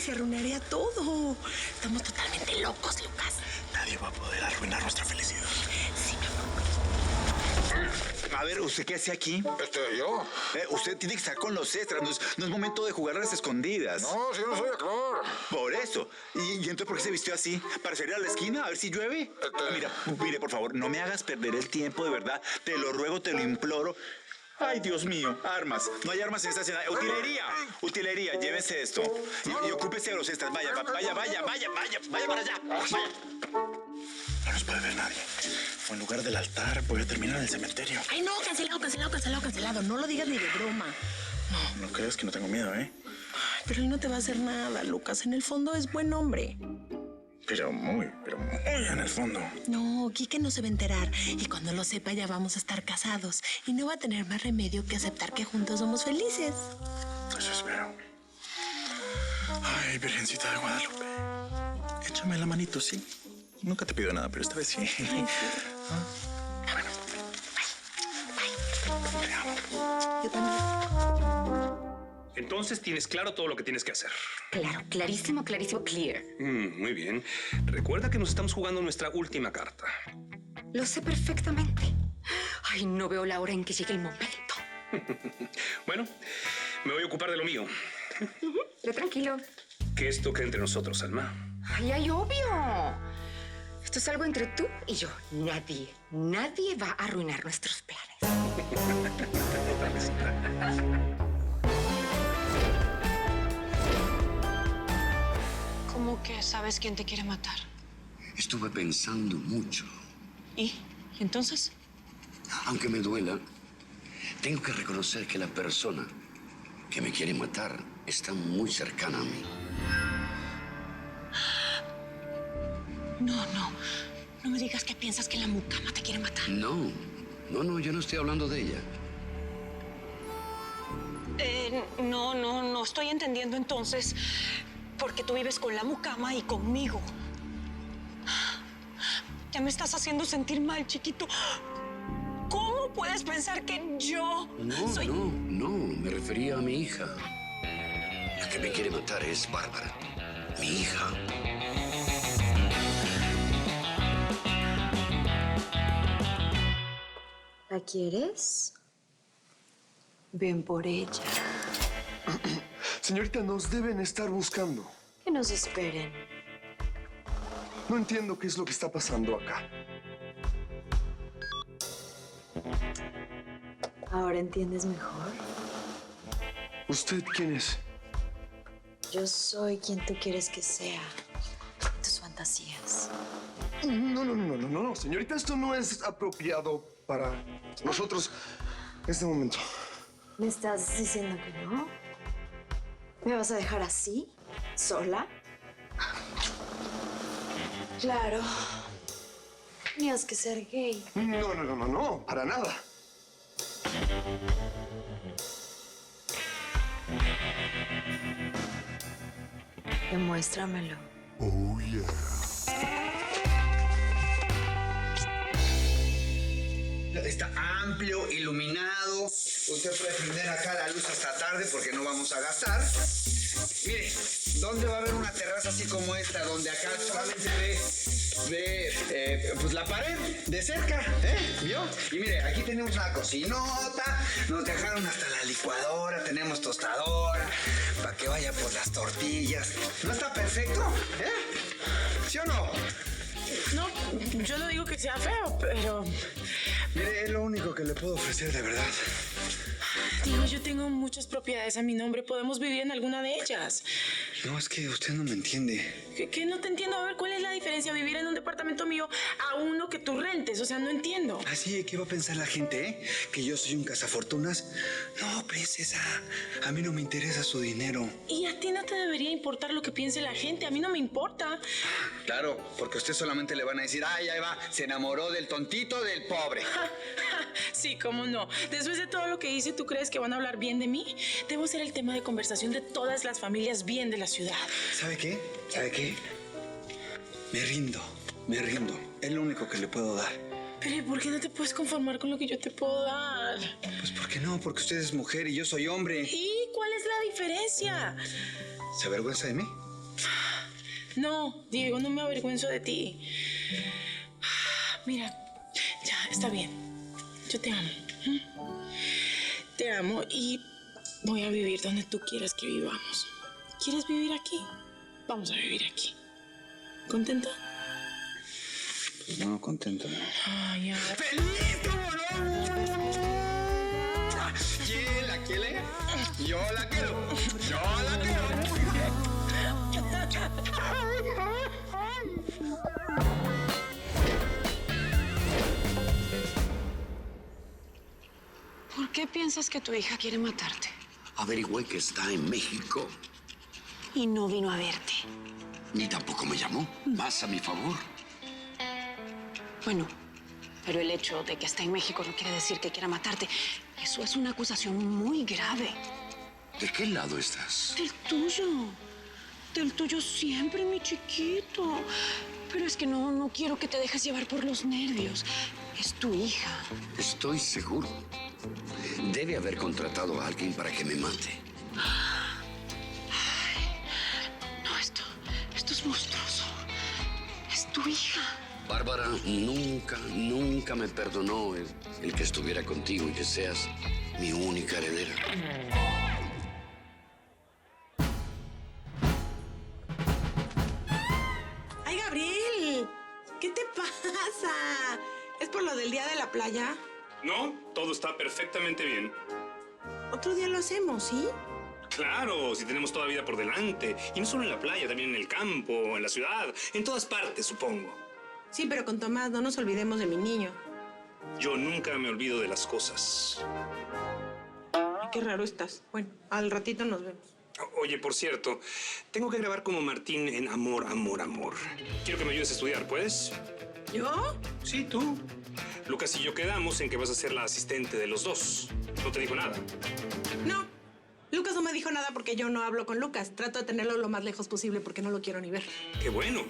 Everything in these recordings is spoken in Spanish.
se arruinaría todo. Estamos totalmente locos, Lucas. Nadie va a poder arruinar nuestra felicidad. Sí, mi amor. A ver, ¿usted qué hace aquí? ¿Yo? Usted tiene que estar con los extras. No es momento de jugar a las escondidas. No, si yo no soy actor. Por eso. ¿Y entonces por qué se vistió así? ¿Para salir a la esquina a ver si llueve? Mire, por favor, no me hagas perder el tiempo, de verdad. Te lo ruego, te lo imploro. Ay, Dios mío, armas. No hay armas en esta escena. Utilería, llévese esto. Y ocúpese de los extras. Vaya para allá. Vaya. No nos puede ver nadie. O en lugar del altar, voy a terminar en el cementerio. Ay, no, cancelado. No lo digas ni de broma. No creas que no tengo miedo, ¿eh? Ay, pero él no te va a hacer nada, Lucas. En el fondo es buen hombre. Pero muy en el fondo. No, Quique no se va a enterar. Y cuando lo sepa ya vamos a estar casados. Y no va a tener más remedio que aceptar que juntos somos felices. Eso espero. Ay, Virgencita de Guadalupe. Échame la manito, ¿sí? Nunca te pido nada, pero esta vez sí. Ay, Bueno. Te amo. yo también. Entonces tienes claro todo lo que tienes que hacer. Claro, clarísimo, clear. Muy bien. Recuerda que nos estamos jugando nuestra última carta. Lo sé perfectamente. Ay, no veo la hora en que llegue el momento. Bueno, me voy a ocupar de lo mío. Pero tranquilo. Que esto quede entre nosotros, Alma. Ay, obvio. Esto es algo entre tú y yo. Nadie va a arruinar nuestros planes. ¿Cómo que sabes quién te quiere matar? Estuve pensando mucho. ¿Y entonces? Aunque me duela, tengo que reconocer que la persona que me quiere matar está muy cercana a mí. No me digas que piensas que la mucama te quiere matar. No, yo no estoy hablando de ella. No estoy entendiendo entonces por qué tú vives con la mucama y conmigo. Ya me estás haciendo sentir mal, chiquito. ¿Cómo puedes pensar que yo soy...? No, me refería a mi hija. La que me quiere matar es Bárbara, mi hija. ¿La quieres? Ven por ella. Señorita, nos deben estar buscando. Que nos esperen. No entiendo qué es lo que está pasando acá. ¿Ahora entiendes mejor? ¿Usted quién es? Yo soy quien tú quieres que sea. Tus fantasías. No, señorita, esto no es apropiado para nosotros en este momento. ¿Me estás diciendo que no? ¿Me vas a dejar así? ¿Sola? Claro. Tenías que ser gay. No, para nada. Demuéstramelo. Oh, yeah. Está amplio, iluminado. Usted puede prender acá la luz hasta tarde porque no vamos a gastar. Mire, ¿dónde va a haber una terraza así como esta? Donde acá solamente ve pues la pared de cerca, ¿vio? Y mire, aquí tenemos una cocinota, nos dejaron hasta la licuadora, tenemos tostadora, para que vaya por las tortillas. ¿No está perfecto? ¿Sí o no? No, yo no digo que sea feo, pero... Mire, es lo único que le puedo ofrecer de verdad. Digo, yo tengo muchas propiedades a mi nombre. Podemos vivir en alguna de ellas. No, es que usted no me entiende. ¿Qué no te entiendo? A ver, ¿cuál es la diferencia vivir en un departamento mío a uno que tú rentes? O sea, no entiendo. Así, ¿qué va a pensar la gente, Que yo soy un cazafortunas. No, princesa, a mí no me interesa su dinero. Y a ti no te debería importar lo que piense la gente. A mí no me importa. Claro, porque a usted solamente le van a decir, ay, ahí va, se enamoró del tontito del pobre. Sí, cómo no. Después de todo lo que hice, ¿tú crees que van a hablar bien de mí? Debo ser el tema de conversación de todas las familias bien de la ciudad. ¿Sabe qué? Me rindo. Es lo único que le puedo dar. Pero ¿y por qué no te puedes conformar con lo que yo te puedo dar? Pues ¿por qué no? Porque usted es mujer y yo soy hombre. ¿Y cuál es la diferencia? ¿Se avergüenza de mí? No, Diego, no me avergüenzo de ti. Mira, ya, está bien. Yo te amo. Te amo y voy a vivir donde tú quieras que vivamos. ¿Quieres vivir aquí? Vamos a vivir aquí. ¿Contenta? No, contento. Ay, ya. ¡Feliz, cómo no! ¿Quién la quiere? Yo la quiero. Yo la quiero. ¿Por qué piensas que tu hija quiere matarte? Averigüé que está en México. Y no vino a verte. Ni tampoco me llamó. Más a mi favor. Bueno, pero el hecho de que está en México no quiere decir que quiera matarte. Eso es una acusación muy grave. ¿De qué lado estás? Del tuyo. Del tuyo siempre, mi chiquito. Pero es que no quiero que te dejes llevar por los nervios. Es tu hija. Estoy seguro. Debe haber contratado a alguien para que me mate. No, esto es monstruoso. Es tu hija. Bárbara nunca me perdonó el que estuviera contigo y que seas mi única heredera. ¡Ay, Gabriel! ¿Qué te pasa? ¿Es por lo del día de la playa? No, todo está perfectamente bien. Otro día lo hacemos, ¿sí? Claro, si tenemos toda la vida por delante. Y no solo en la playa, también en el campo, en la ciudad, en todas partes, supongo. Sí, pero con Tomás no nos olvidemos de mi niño. Yo nunca me olvido de las cosas. Ay, qué raro estás. Bueno, al ratito nos vemos. Oye, por cierto, tengo que grabar como Martín en Amor, Amor, Amor. Quiero que me ayudes a estudiar, ¿puedes? ¿Yo? Sí, tú. Lucas y yo quedamos en que vas a ser la asistente de los dos. ¿No te dijo nada? No. Lucas no me dijo nada porque yo no hablo con Lucas. Trato de tenerlo lo más lejos posible porque no lo quiero ni ver. ¡Qué bueno!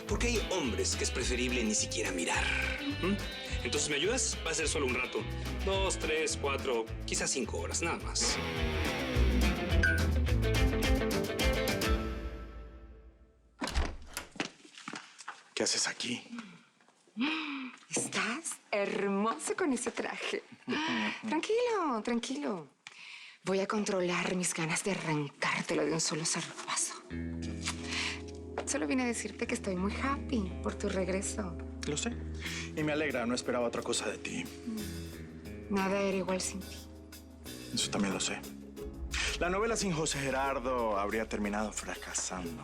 Porque hay hombres que es preferible ni siquiera mirar. Entonces, ¿me ayudas? Va a ser solo un rato. 2, 3, 4, quizás 5 horas, nada más. ¿Qué haces aquí? Estás hermoso con ese traje. Tranquilo, tranquilo. Voy a controlar mis ganas de arrancártelo de un solo zarpazo. Solo vine a decirte que estoy muy happy por tu regreso. Lo sé. Y me alegra, no esperaba otra cosa de ti. Nada era igual sin ti. Eso también lo sé. La novela sin José Gerardo habría terminado fracasando.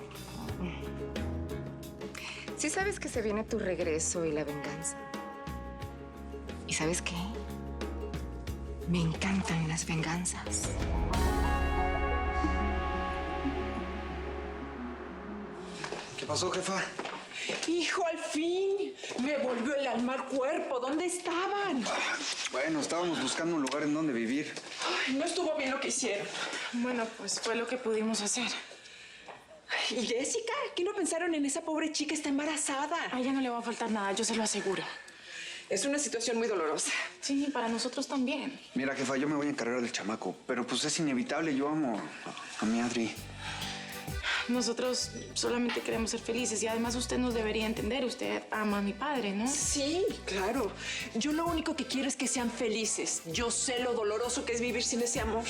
Sí sabes que se viene tu regreso y la venganza. ¿Y sabes qué? Me encantan las venganzas. ¿Qué pasó, jefa? Hijo, al fin. Me volvió el alma al cuerpo. ¿Dónde estaban? Bueno, estábamos buscando un lugar en donde vivir. Ay, no estuvo bien lo que hicieron. Bueno, pues fue lo que pudimos hacer. ¿Y Jessica? ¿Qué no pensaron en esa pobre chica? Está embarazada. A ella no le va a faltar nada, yo se lo aseguro. Es una situación muy dolorosa. Sí, para nosotros también. Mira, jefa, yo me voy a encargar del chamaco. Pero pues es inevitable, yo amo a mi Adri. Nosotros solamente queremos ser felices y además usted nos debería entender. Usted ama a mi padre, ¿no? Sí, claro. Yo lo único que quiero es que sean felices. Yo sé lo doloroso que es vivir sin ese amor.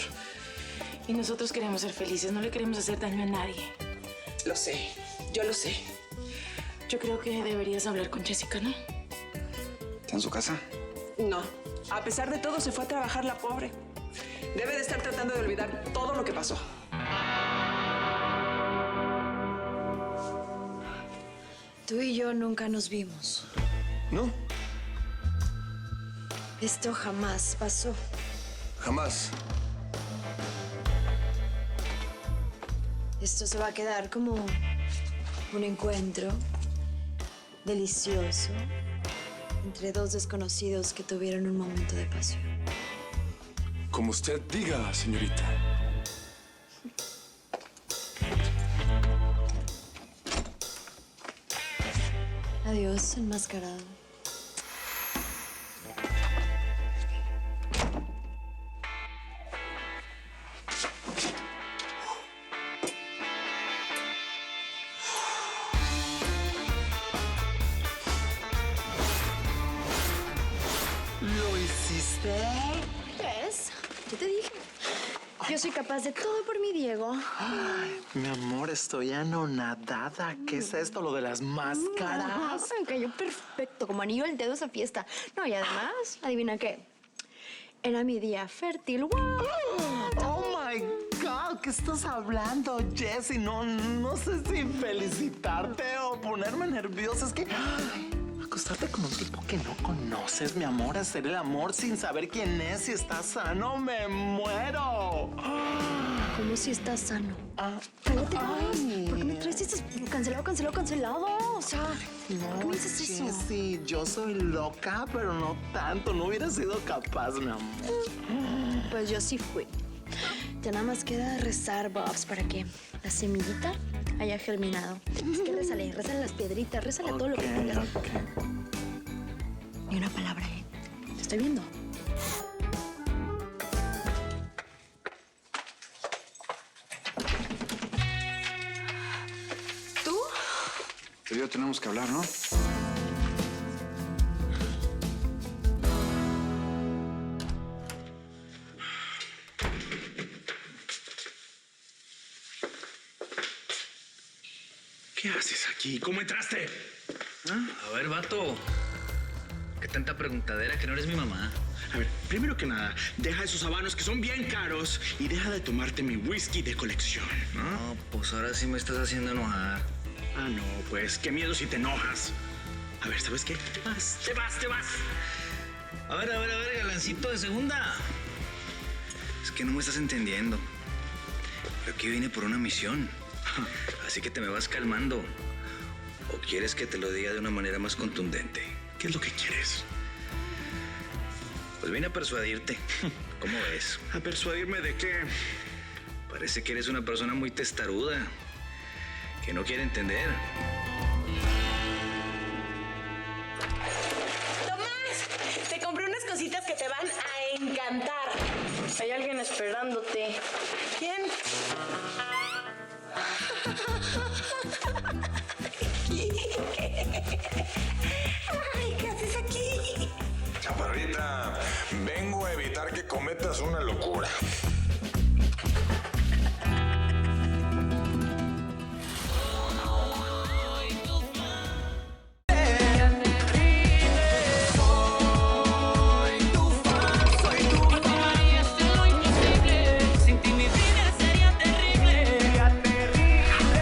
Y nosotros queremos ser felices, no le queremos hacer daño a nadie. Lo sé, yo lo sé. Yo creo que deberías hablar con Jessica, ¿no? ¿Está en su casa? No, a pesar de todo se fue a trabajar la pobre. Debe de estar tratando de olvidar todo lo que pasó. Tú y yo nunca nos vimos. ¿No? Esto jamás pasó. Jamás. Esto se va a quedar como un encuentro delicioso entre dos desconocidos que tuvieron un momento de pasión. Como usted diga, señorita. Adiós, enmascarado. Yo soy capaz de todo por mi Diego. Ay, mi amor, estoy anonadada. ¿Qué es esto, lo de las máscaras? Me cayó perfecto, como anillo al dedo esa fiesta. No, y además, adivina qué. Era mi día fértil. ¡Wow! Oh my God, ¿qué estás hablando, Jessie? No sé si felicitarte o ponerme nerviosa. Es que acostarte con un tipo que no conoces, mi amor, hacer el amor sin saber quién es, si está sano, me muero. ¿Cómo si estás sano? Cállate, pues. ¿Por qué me traes estos cancelado? O sea, ¿qué me dices eso? Jessie, yo soy loca, pero no tanto. No hubiera sido capaz, mi amor. Pues yo sí fui. Ya nada más queda rezar, Bobs, para que la semillita haya germinado. Es que rézale las piedritas, rézale todo lo que tengas. Ni una palabra, ¿eh? Te estoy viendo. Tú y yo tenemos que hablar, ¿no? ¿Qué haces aquí? ¿Cómo entraste? A ver, vato. ¿Qué tanta preguntadera que no eres mi mamá? A ver, primero que nada, deja esos habanos que son bien caros y deja de tomarte mi whisky de colección, ¿no? No, pues ahora sí me estás haciendo enojar. Ah, no, pues qué miedo si te enojas. A ver, ¿sabes qué? Te vas. A ver, galancito de segunda. Es que no me estás entendiendo. Yo aquí vine por una misión. Así que te me vas calmando. ¿O quieres que te lo diga de una manera más contundente? ¿Qué es lo que quieres? Pues vine a persuadirte. ¿Cómo ves? ¿A persuadirme de qué? Parece que eres una persona muy testaruda, que no quiere entender. Tomás, te compré unas cositas que te van a encantar. Hay alguien esperándote. ¿Quién? Ay, ¿qué haces aquí? Chaparrita, vengo a evitar que cometas una locura.